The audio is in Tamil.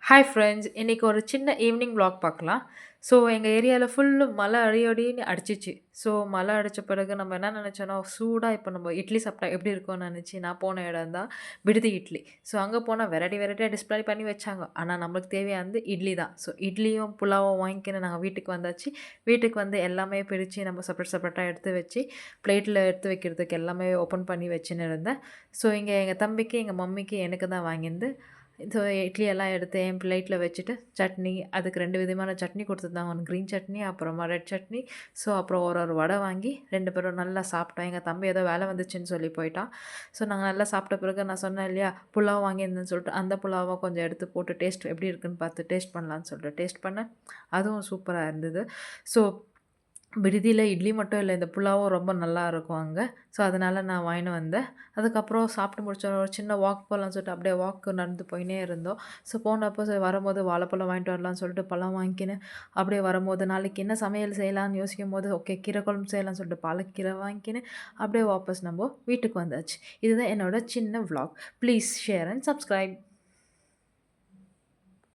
Hi friends! இன்னைக்கு ஒரு சின்ன ஈவினிங் வ்ளாக் பார்க்கலாம். ஸோ எங்க ஏரியால ஃபுல்லு மழை அடி அடின்னு அடிச்சிச்சு. ஸோ மழை அடிச்ச பிறகு நம்ம என்ன நெனச்சோன்னா, சூடா இப்போ நம்ம இட்லி சாப்பிட்டா எப்படி இருக்கும்னு நெனச்சு நான் போன இடம் தான் விடுதி இட்லி. ஸோ அங்க போனா வெரைட்டி வெரைட்டியா டிஸ்ப்ளே பண்ணி வச்சாங்க. ஆனா நம்மளுக்கு தேவையானது இட்லி தான். ஸோ இட்லியும், புலாவும் வாங்கிக்கின்னு நாங்க வீட்டுக்கு வந்தாச்சு. வீட்டுக்கு வந்து எல்லாமே பிரிச்சு நம்ம செப்பரேட் செப்பரேட்டா எடுத்து வச்சு, பிளேட்ல எடுத்து வைக்கிறதுக்கு எல்லாமே ஓப்பன் பண்ணி வச்சுன்னு இருந்தேன். ஸோ இங்க எங்க தம்பிக்கு, எங்க மம்மிக்கு, எனக்கு தான் வாங்கியிருந்து ஸோ இட்லி எல்லாம் எடுத்து என் பிளேட்டில் வச்சுட்டு சட்னி அதுக்கு 2 விதமான சட்னி கொடுத்துருந்தாங்க. ஒன்று க்ரீன் சட்னி, அப்புறமா ரெட் சட்னி. ஸோ அப்புறம் ஒரு ஒரு வடை வாங்கி 2 பேரும் நல்லா சாப்பிட்டோம். எங்கள் தம்பி ஏதோ வேலை வந்துச்சுன்னு சொல்லி போயிட்டான். ஸோ நாங்கள் நல்லா சாப்பிட்ட பிறகு நான் சொன்னேன் இல்லையா, புலாவ் வாங்கியிருந்தேன்னு சொல்லிட்டு அந்த புலாவை கொஞ்சம் எடுத்து போட்டு டேஸ்ட் எப்படி இருக்குன்னு பார்த்து டேஸ்ட் பண்ணலான்னு சொல்லிட்டு டேஸ்ட் பண்ணேன். அதுவும் சூப்பராக இருந்தது. ஸோ விடுதியில இட்லி மட்டும் இல்ல, இந்த புலாவும் ரொம்ப நல்லாருக்கும் அங்க. ஸோ, அதனால நான் வாங்கின்னு வந்தேன். அதுக்கப்புறம் சாப்பிட்டு முடிச்சோன ஒரு சின்ன வாக் போலான்னு சொல்லிட்டு அப்படியே வாக் நடந்து போயின்னே இருந்தோம். ஸோ, போனப்போ சரி வரும்போது வாழைப்பழம் வாங்கிட்டு வரலான்னு சொல்லிட்டு பழம் வாங்கிக்கின்னு, அப்படியே வரும்போது நாளைக்கு என்ன சமையல் செய்யலான்னு யோசிக்கும்போது, ஓகே கீரை குழம்பு செய்யலான்னு சொல்லிட்டு பாலக்கீரை வாங்கிக்கின்னு, அப்படியே வாபஸ் நம்ப வீட்டுக்கு வந்தாச்சு. இதுதான் என்னோட சின்ன vlog. Please share and subscribe.